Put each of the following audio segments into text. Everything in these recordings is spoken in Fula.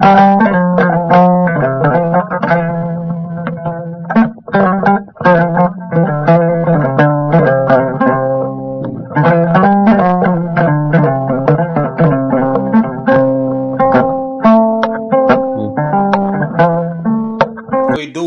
dow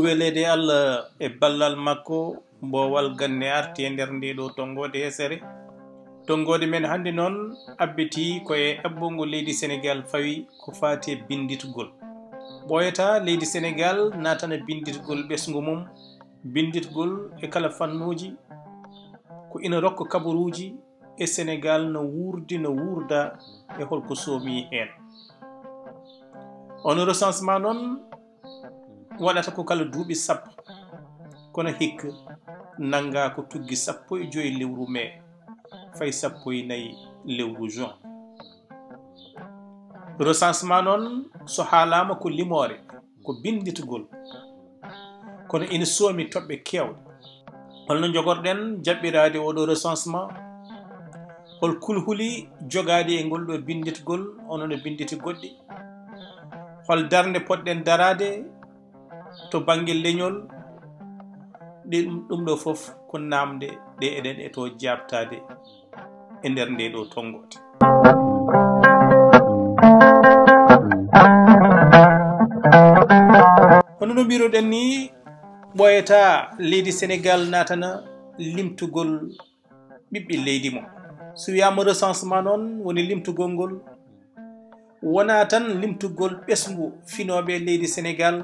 welede Allah e ballal makko mbowal ganne arti e nder nde ɗo tongode hesere tongode men hande noon abbiti koye abbongo leydi Senegal fawi ko fati e binditgol Booyataa leydi Senegal natana binditgol ɓesgu mum binditgol e kala fannuji ko ina rokka kabaruji e Senegal no wurdi no wurda e holko soomi hen on recensement noon waɗata ko kala duuɓi sappo kono hikka nanga ko tuggi 15 lewru mai fay 14 lewru juin recensement noon so haalama ko limore ko binditgol kono ina soomi toɓɓe kewɗe holno jogorɗen jaɓɓirade oɗo recensement hol kulhuli jogade e ngol ɗo binditgol onono binditi goɗɗi hol darde poɗɗen darade to banggue leñol ɗum ɗo foof ko namde ɗe eɗen e to jabtade e nder nde ɗo tongode hono no mbiruɗen ni Booyataa leydi Senegal natana limtugol ɓiɓɓe leydi mo so wiyama recensement noon woni limtugol ngol wona tan limtugol ɓesgu finoɓe leydi Senegal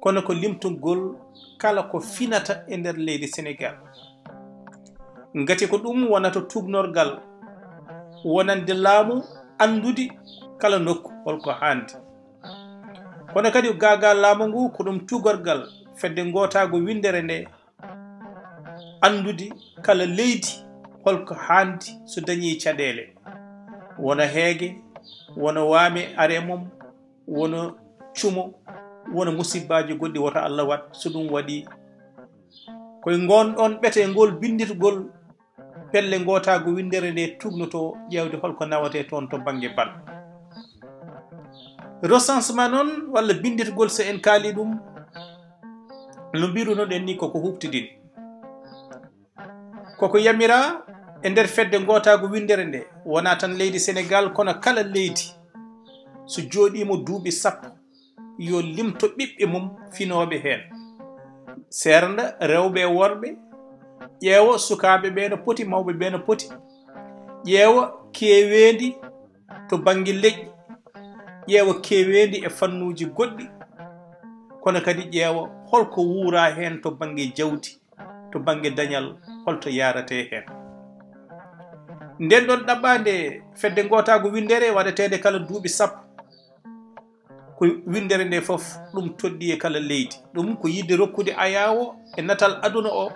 kono ko limtugol kala ko finata e nder leydi Senegal ngati ko ɗum wonata tugnorgal wonande laamu andude kala nokku holko handi kono kadi gaga laamu ngu ko ɗum tugorgal fedde gotago windere nde andude kala leydi holko handi so dañi caɗele wona heege wona waame are mum wona cumo wona musibbaji goɗɗi woto Allah wat so ɗum waɗi koye gonɗon ɓete ngol binditgol pelle gotago windere nde tugnoto ƴewde holko nawate toon to banggue bal recensement noon walla binditgol so en kaali ɗum no mbirunoɗen ni koko huftidin koko yamira e nder fedde gotago windere nde wona tan leydi Senegal kono kala leydi so jooɗimo duuɓi sappo yo limto ɓiɓɓe mum finoɓe hen sernda rewɓe worɓe ƴeewa sukaɓe ɓe no poti mawɓe ɓe no poti ƴeewa kewendi to banggue leƴƴi ƴeewa kewendi e fannuji goɗɗi kono kadi ƴeewa holko wuura hen to banggue jawdi to banggue dañal holto yarate hen nden ɗon ɗaɓɓade fedde gotago windere waɗetede kala duuɓi sappo ko windere nde foof ɗum toddi e kala leydi ɗum ko yidde rokkude ayawo e natal aduna o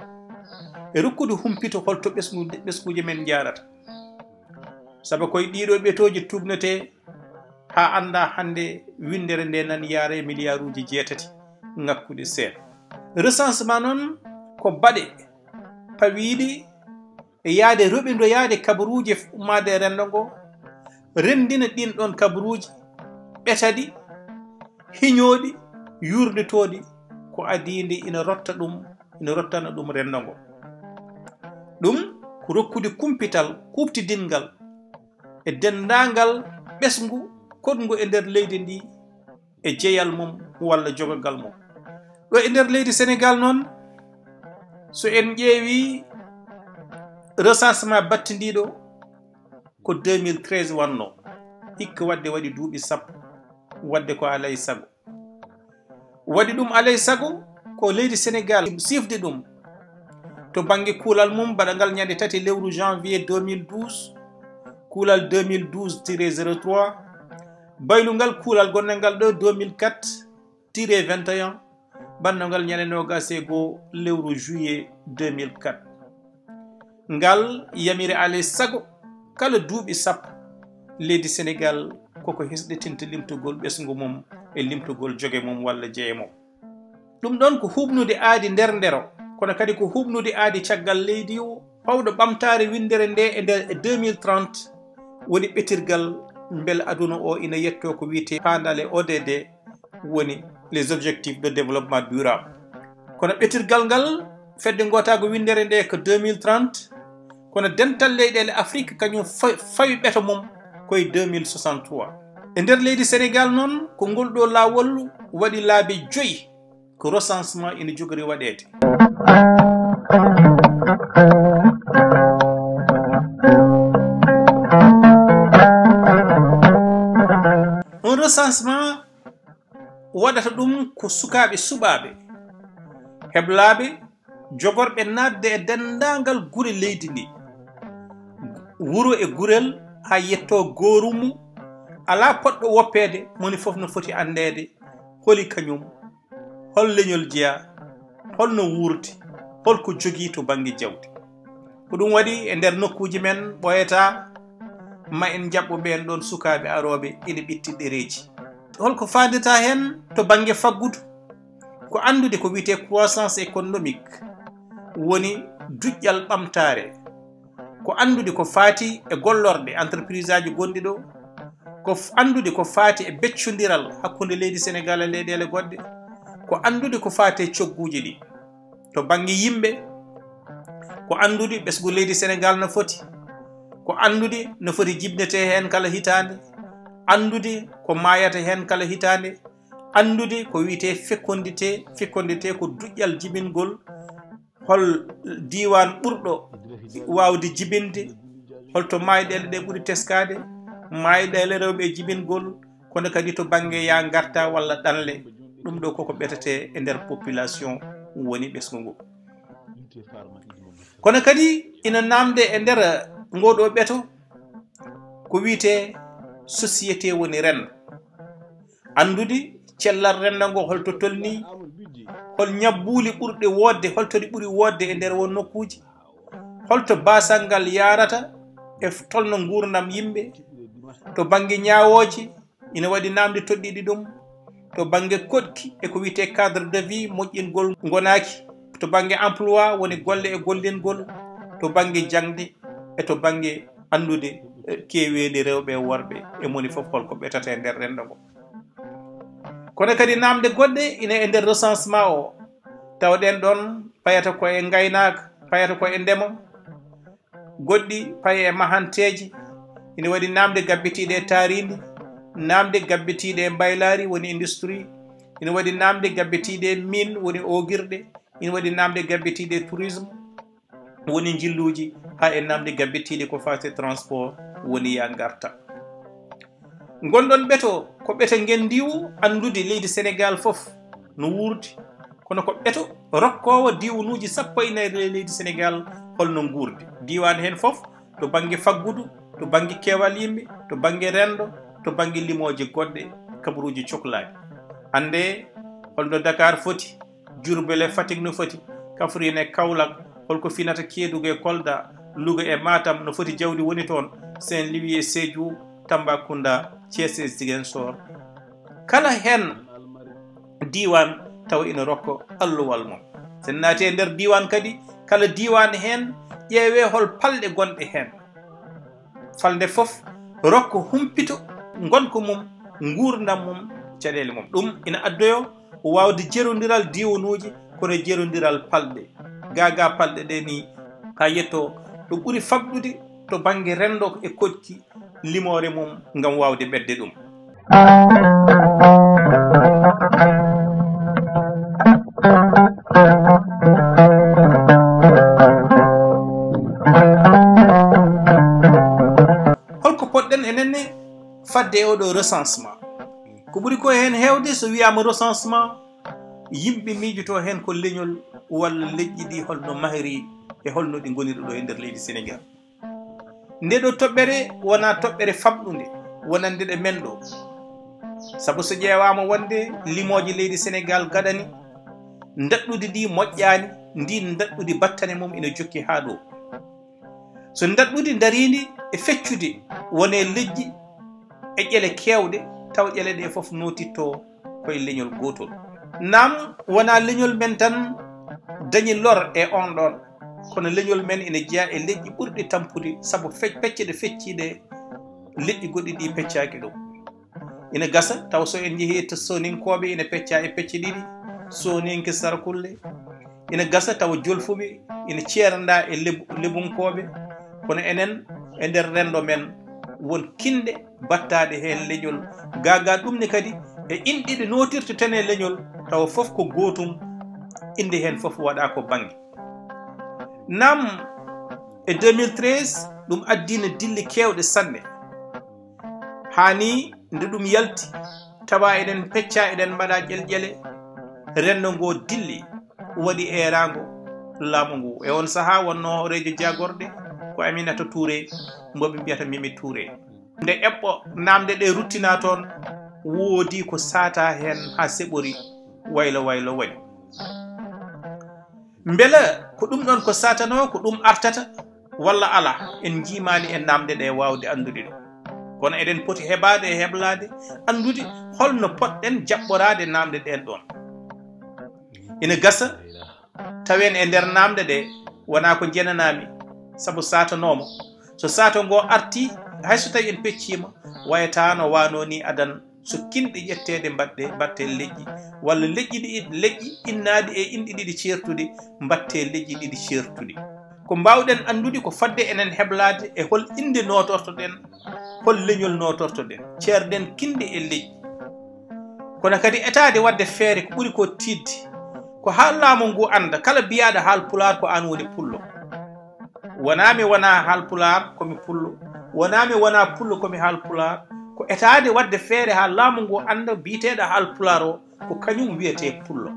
e rokkude humpito holto ɓesguje men jarata saabu koye ɗiɗo ɓetoji tugnote ha anda hande windere nde nan yaare milliard uji 8 ngakkude seeɗa recensement noon ko baɗe pawiɗi e yaade roɓindoyade kabaruji ummade e rendo ngo rendina ɗin ɗon kabaruji ɓetaɗi hiñoɗi yurditoɗi ko adinde ina rottana ɗum rendo ngo ɗum ko rokkude kumpital kuftidingal e dendagal ɓesgu kodngu e nder leydi ndi e jeyal mum walla jogogal mum ɗo e nder leydi Senegal noon so en ƴeewi recensement battidiɗo ko 2013 wanno hikka wadde waɗi duuɓi sappo wadde ko alay sago waɗi ɗum alay sago ko leydi Senegal sifde ɗum to banggue kuulal mum baɗagal ñande 3 lewru janvier 2012 kuulal 2012-03 baylugal kuulal gonɗalngal ɗo 2004-21 bannogal ñande 21 lewru juillet 2004 ngal yamiri alay sago kala duuɓi sappo leydi Senegal koko hisɗitinta limtugol ɓesgu mum e limtugol joge mum walla jeeye mum ɗum ɗon ko huɓnude aadi nder ndero kono kadi ko huɓnude aadi caggal leydi o pawɗo ɓamtare windere nde e nder 2030 woni ɓetirgal bel aduna o ina yetto ko wiite pandale ODD woni les objectifs de développement durable kono ɓetirgal ngal fedde gotago windere nde ko 2030 kono dental leyɗele Afrique kañum fawi ɓeto mum koye 2063 e nder leydi Sénégal noon ko ngol ɗo lawol waɗi laabi 5 ko recensement ina jogori waɗede un recensement waɗata ɗum ko sukaɓe suɓaɓe heblaɓe jogorɓe nadde e dendagal gure leydi ndi wuro e gurel ha yetto gorumu ala poɗɗo woppede moni foof no foti andede holi kañum hol leñol jeeya holno wurti holko jogui to banggue jawdi ko ɗum waɗi e nder nokkuji men Booyataa ma en jaɓɓo ɓen ɗon sukaɓe aroɓe ina ɓitti ɗereji holko fandita hen to banggue faggudu ko andude ko wiyete croissance économique woni duƴƴal ɓamtare ko andude ko faati e gollorɗe entreprise aji gonɗi ɗo ko andude ko faati e beccodiral hakkude leydi Sénégal e leyɗele goɗɗe ko andude ko faati e cogguji ɗi to banggue yimɓe ko andude ɓesgu leydi Sénégal no foti ko andude no foti jibnete hen kala hitande andude ko mayata hen kala hitande andude ko wiyete fekkondité ko duƴƴal jibingol hol diwan ɓurɗo wawde jibinde holto mayɗele ɗe ɓuuri teskade mayɗele rewɓe jibingol kono kadi to banggue ya garta walla ɗanle ɗum ɗo koko ɓetete e nder population woni ɓesgu ngu kono kadi ina namde e nder ngoɗo ɓeto ko wiyete société woni rendo andude cellal rendo ngo holto tolni hol ñabbuli ɓurɗe wodde holto ɗi ɓuuri wodde e nder won nokkuji holto basal ngal yarata e tolno gurdam yimɓe to banggue ñawoji ina waɗi namde toɗɗiɗi ɗum to banggue kodki e ko wiyete cadre de vie moƴƴingol gonaki to banggue emploi woni golle e gollingol to banggue jangde e to banggue andude kewede rewɓe e worɓe e moni foof holko ɓetata e nder rendo ngo kono kadi namde goɗɗe ina e nder recensement o tawɗen ɗon payata ko e gaynaka payata ko e ndema goɗɗi paye e mahanteji ina waɗi namde gabbitiɗe e taaridi namde gabbitiɗe e mbaylari woni industrie ina waɗi namde gabbitiɗe e mine woni ogirɗe ina waɗi namde gabbitiɗe e tourisme woni jilluji ha e namde gabbitiɗe ko fate transport woni ya garta gonɗon ɓeto ko ɓeto gendiwu andude leydi Sénégal foof no wurdi kono ko ɓeto rokkowo diwanuji 14 leydi Sénégal holno gurdi diwan hen foof to banggue faggudu to banggue kewal yimɓe to banggue rendo to banggue limoje goɗɗe kabaruji cohlaɗi hande holno Dakar foti Diourbel e Fatick no foti Kaffrine e Kaolack holko finata Kédougou e Kolda Louga e Matam no foti jawdi woni toon Saint-Louis e Sédhiou Tambacounda Thiès e Ziguinchor kala hen diwan taw ina rokko alluwal mum sen naati e nder diwan kadi kala diwan hen ƴeewe hol palɗe gonɗe hen falde foof rokko humpito gonko mum gurdam mum caɗele mum ɗum ina addoyo wawde jerodiral diwanuji kono jerodiral palɗe gaga palɗe ɗe ni ha yetto ɗo ɓuuri fagɗude to banggue rendo e kodki limore mum gam wawde ɓedde ɗum holko poɗɗen enenne fadde e oɗo recensement ko ɓuuri ko hen hewde so wiyama recensement yimɓe miijoto hen ko leñol walla leƴƴi ɗi holno mahiri e holno ɗi goniri ɗo e nder leydi Sénégal nde ɗo toɓɓere wona toɓɓere famɗude wonande ɗe men ɗo saabu so ƴeewama wonde limoje leydi Sénégal gaɗani daɗɗude ɗi moƴƴani ndi daɗɗude battane mum ina jokki ha ɗo so daɗɗude daridi e feccude wone leƴƴi e ƴele kewɗe taw ƴele ɗe foof notitto koye leñol gotol nam wona leñol men tan dañi lor e on ɗon kono leñol men ina jeeya e leƴƴi ɓurɗi tampude saabu pecce ɗe fecciɗe leƴƴi goɗɗi ɗi peccaki ɗum ina gasa taw so en jeehi to soninkoɓe ina pecca e pecce ɗiɗi soninke sarkulle ina gasa taw jolfuɓe ina ceeranda e lebunkoɓe kono enen e nder rendo men won kinde battaɗe hen leñol gaga ɗum ne kadi e inɗiɗe notirte tene leñol taw fof ko gotum inde hen fof waɗa ko banggue nam e 2013 ɗum addina dilli kewɗe sanne hani nde ɗum yalti tawa eɗen pecca eɗen mbaɗa ƴelƴele rendo ngo dilli waɗi erago laamu ngu e on saaha wonno horejo jagorɗe ko Aminata Touré mboɓe mbiyata Mimi Touré nde eɓɓo namde ɗe ruttina toon woodi ko sata hen ha seɓori waylo waylo waɗi beele ko ɗum ɗon ko satano ko ɗum artata walla ala en jimani e namde ɗe wawde andude ɗum kono eɗen poti heɓade e heblade andude holno potɗen jaɓɓorade namde ɗen ɗon ina gasa tawen e nder namde ɗe wona ko jenanami saabu satanomo so sato ngo arti hayso tawi en peccima wayata no wano ni adan so kinɗe ƴettede mbatte leƴƴi walla leƴƴi innadi e inɗi ɗiɗi certude mbatte leƴƴi ɗiɗi certude ko mbawɗen andude ko fadde enen heblade e hol inde notortoɗen hol leñol notortoɗen ceerden kinde e leƴƴi kono kadi etade wadde feere ko ɓuuri ko tidde ko haal laamu ngu anda kala biyaɗo haal pular ko an woni pullo wonami wona haal pular komi pullo wonami wona pullo komi haal pular ko etade wadde feere ha laamu ngu anda biteɗo haal pular o ko kañum wiyete pullo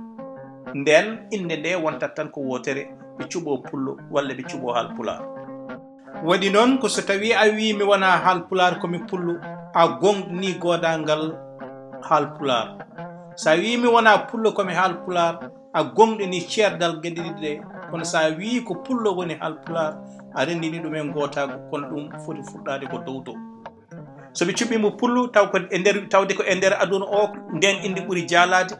nden inde nde wontat tan ko wotere ɓe cuɓo pullo walla ɓe cuɓo haal pular waɗi noon ko so tawi a wi mi wona haal pular komi pullo a gonɗini godalngal haal pular sa wi mi wona pullo komi haal pular a gonɗini ceerdal gueɗe ɗiɗi ɗe kono sa wi ko pullo woni haal pular a rendini ɗumen gotago kono ɗum foti fuɗɗade ko dow dow soɓe cuɓimo pullo taw ko e nder tawde ko e nder aduna o nden inde ɓuuri jalade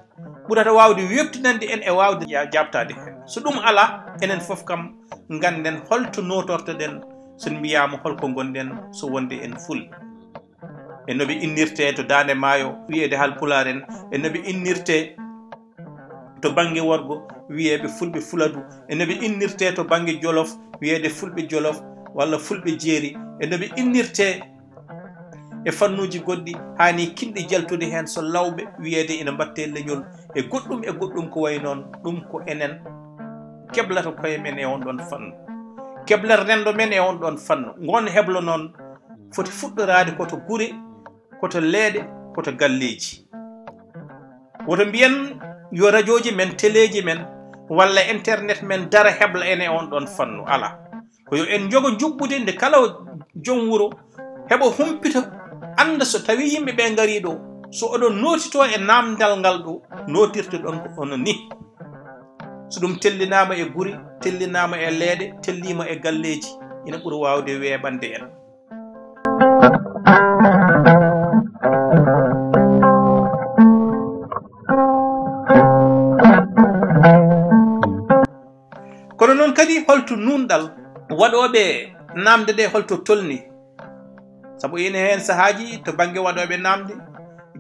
ɓurata wawde webtinande en e wawde jabtade hen so ɗum ala enen foof kam ganden holto notortoɗen so mbiyama holko gonɗen so wonde en fulɓe e noɓe innirte to dande maayo wiyede haal pular en e noɓe innirte to banggue worgo wiyeɓe fulɓe fuladu e noɓe innirte to banggue jolof wiyede fulɓe jolof walla fulɓe jeeri e noɓe innirte e fannuji goɗɗi hani kinɗe jaltude hen so lawɓe wiyede ina mbatte leñol e goɗɗum ko way noon ɗum ko enen keblata koye men e on ɗon fannu keblata rendo men e on ɗon fannu gon heblo noon foti fuɗɗorade koto guure koto leeɗe koto galleji woto mbiyen yo radioji men téléji men walla internet men dara hebla en e on ɗon fannu ala ko yo en jogo juɓɓude nde kala joom wuuro heɓa humpita anda so tawi yimɓe ɓe gari ɗo so oɗon notito e namdal ngal ɗo notirte ɗon ko ono ni so ɗum tellinama e guuri tellinama e leeɗe tellima e galleji ina ɓuuri wawde weeɓande en kono noon kadi holto nunɗal waɗoɓe namde ɗe holto tolni saabu ina hen saahaji to banggue waɗoɓe namde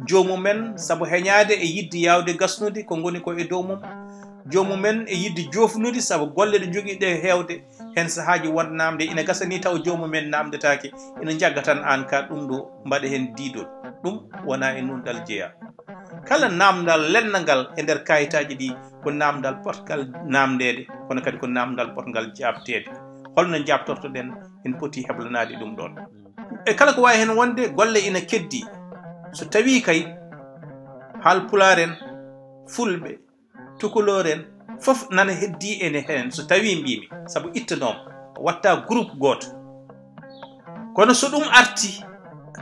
jomumen saabu heñade e yidde yawde gasnude ko goni ko e dow mum jomumen e yidde jofnude saabu golle ɗe joguiɗe hewde hen saahaji won namde ina gasani taw jomumen namdetake ina jagga tan an ka ɗum ɗo mbaɗa hen didol ɗum wona e nunɗal jeeya kala namdal lennangal e nder kayitaji ɗi ko namdal potgal namdede kono kadi ko namdal potgal jabtede holno jabtortoɗen en poti heblanade ɗum ɗon e kala ko wawi hen wonde golle ina keddi so tawi kay haal pular en fulɓe tukulor en foof nana heddi ene hen so tawi mbimi saabu ittanoma watta groupe goto kono so ɗum arti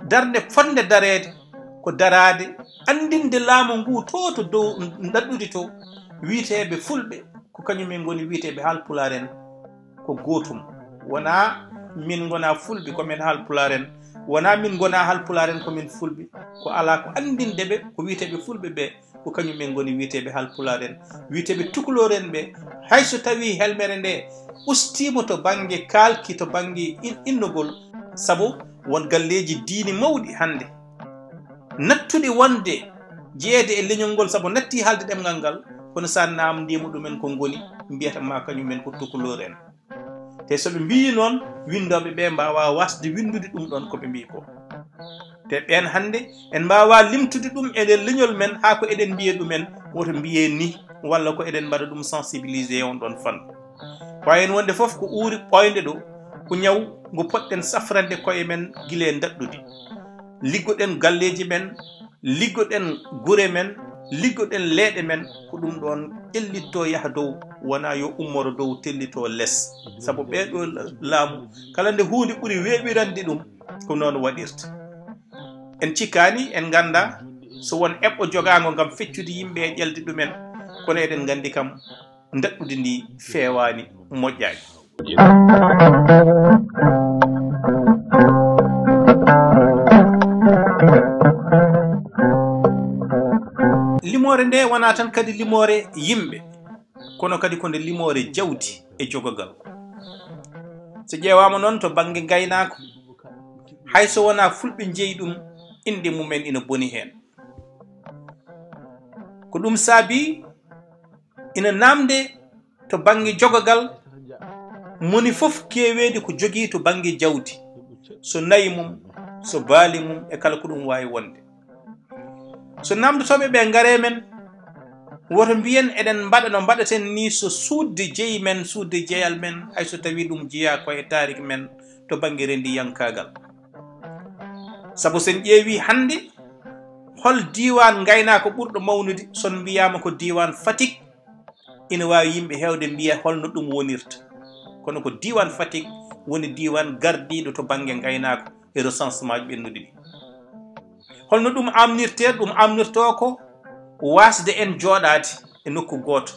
darde fonde darede ko darade andinde laamu ngu to dow daɗɗude to wiiteɓe fulɓe ko kañumen goni wiiteɓe haal pular en ko gotum wona min gona fulɓe komin haal pular en wona min gona haal pular en komin fulɓe ko ala ko andindeɓe ko wiiteɓe fulɓe ɓe ko kañumen goni wiiteɓe haal pular en wiiteɓe tukulor en ɓe hayso tawi helmere nde ustima to banggue kalki to banggue innugol sabu won galleji diini mawɗi hande nattuɗi wonde jeeyede e leñol ngol sabu natti haalde ɗemgal ngal kono sa namdima ɗumen ko ngoni mbiyata ma kañumen ko tukulor en te soɓe mbi noon windoɓe ɓe mbawa wasde windude ɗum ɗon koɓe mbi ko te ɓen hande en mbawa limtude ɗum e nder leñol men ha ko eɗen mbiya ɗumen woto mbiye ni walla ko eɗen mbaɗa ɗum sensibilisé on ɗon fan wayen wonde foof ko uuri ɓoyde ɗo ko ñaw ngo poɗɗen safrande koye men guile daɗɗude liggoɗen galleji men liggoɗen gure men liggoɗen leeɗe men ko ɗum ɗon tellitto yaha dow wona yo ummoro dow tellito less sabu ɓeɗo laamu kala nde hunde ɓuuri weɓirande ɗum ko noon waɗirta en cikkani en ganda so won eɓɓo jogago gam feccude yimɓe e ƴelde ɗumen kono eɗen gandi kam daɗɗude ndi feewani moƴƴani limore nde wona tan kadi limore yimɓe kono kadi ko nde limore jawdi e jogogal so ƴeewama noon to banggue gaynako hayso wona fulɓe jeeyi ɗum inde mumen ina boni hen ko ɗum saabi ina namde to banggue jogogal moni foof kewede ko jogui to banggue jawdi so nayi mum so baali mum e kala ko ɗum wawi wonde so namdotoɓe ɓe gaare men woto mbiyen eɗen mbaɗa no mbaɗaten ni so suudde jeeyi men suudde jeeyal men hayso tawi ɗum jeeya koye tarik men to banggue rendi yankagal saabu sen ƴeewi hande hol diwan gaynako ɓurɗo mawnude son mbiyama ko diwan Fatick ina wawi yimɓe hewde mbiya holno ɗum wonirta kono ko diwan Fatick woni diwan gardiɗo to banggue gaynako e recensement ji ɓennude ɗi holno ɗum amnirte ɗum amnirto ko wasde en jooɗade e nokku goto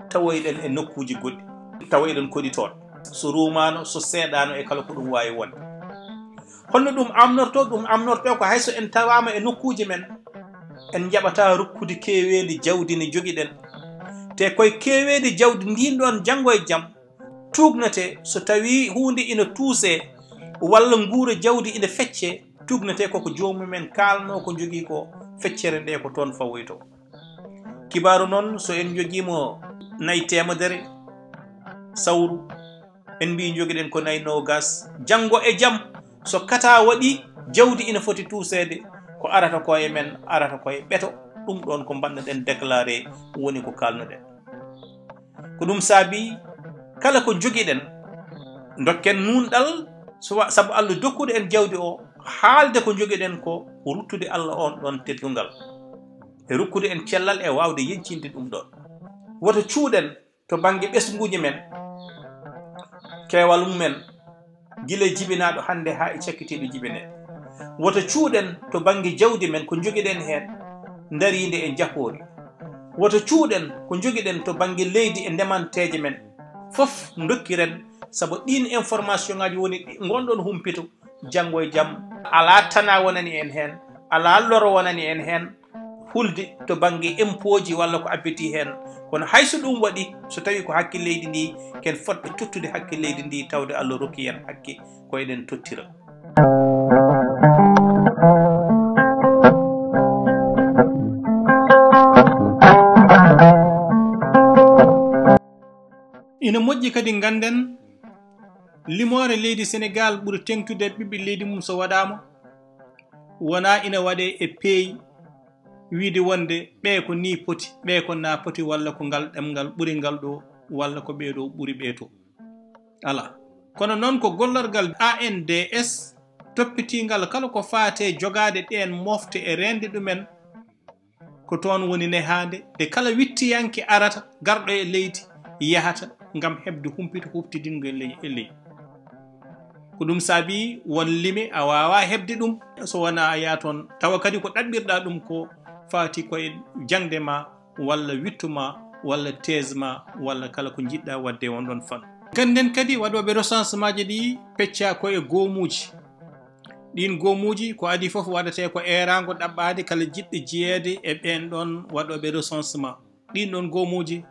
tawoyɗen e nokkuji goɗɗi tawoyɗen koɗitoon so rumano so seeɗano e kala ko ɗum wawi wonde holno ɗum amnorto ko hayso en tawama e nokkuji men en jaɓata rokkude kewede jawdi ne joguiɗen te koye kewede jawdi ndin ɗon janggo e jaam tugnate so tawi hunde ina tuuse walla nguura jawdi ina fecce tugnate koko jomumen kalno ko jogui ko feccere nde ko toon fawoyto kibaru noon so en joguimo nayi temedere sawru en mbi joguiɗen ko nayi nogas janggo e jaam so kata waɗi jawdi ina foti tuusede ko arata koye men arata koye ɓeto ɗum ɗon ko mbannoɗen déclaré woni ko kalnoɗen ko ɗum saabi kala ko joguiɗen dokken nunɗal saabu Allah dokkude en jawdi o haalde ko joguiɗen ko ruttude Allah on ɗon teddungal e rokkude en cellal e wawde yencinde ɗum ɗon woto cuuɗen to banggue ɓesguji men keewal mumen guila jibinaɗo hande ha e cakkitiɗo jibine woto cuuɗen to banggue jawdi men ko joguiɗen hen daride e jahori woto cuuɗen ko joguiɗen to banggue leydi e ndemanteje men fof dokkiren saabu ɗin information ngaji woni gonɗon humpito janggo e jaam ala tana wonani en hen ala loro wonani en hen hulde to banggue impôt ji walla ko abbiti hen kono hayso ɗum waɗi so tawi ko hakke leydi ndi ken fotɓe tottude hakke leydi ndi tawde Allah rokki en hakke ko eɗen tottira ina moƴƴi kadi ganden limore leydi Senegal ɓuri tengtude ɓiɓɓe leydi mum so waɗama wona ina waɗe e peeyi wiide wonde ɓe ko ni poti ɓe ko na poti walla ko ngal ɗemgal ɓuri ngal ɗo walla ko ɓeɗo ɓuri ɓeeto ala kono noon ko gollargal ANDS toppitingal kala ko faate jogade ɗen mofte e rende ɗumen ko toon woni nehande de kala wittiyanke arata garɗo e leydi yahata ngam hebde humpito huftidingo e leydi ko ɗum saabi won lime a wawa hebde ɗum so wona a yaa toon tawa kadi ko ɗaɓɓirɗa ɗum ko faati koye jangde ma walla wittu ma walla thèse ma walla kala ko jiɗɗa wadde won ɗon fan ganden kadi waɗoɓe recensement ji ɗi pecca koye goomuji ɗin goomuji ko adi foof waɗate ko erago ɗaɓɓade kala jiɗɗo jeeyede e ɓen ɗon waɗoɓe recensement ɗin ɗon goomuji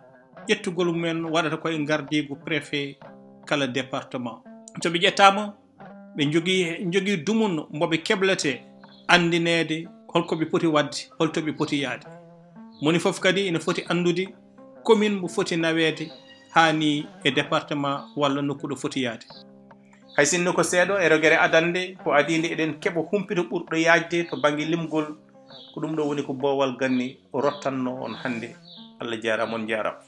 ƴettugol mumen waɗata koye gardigu préfet kala département to ɓe ƴettama ɓe jogii dumun mboɓe keblete andinede holko ɓe poti wadde holto ɓe poti yaade moni fof kadi ene foti andude commune mo foti nawede hani e département walla nokku ɗo foti yaade hay sinno ko seeɗo e rogere adande ko adinde eɗen keɓa humpito ɓurɗo yajde to banggue limgol ko ɗum ɗo woni ko boowal ganni o rottanno on hannde Allah jarama on jarama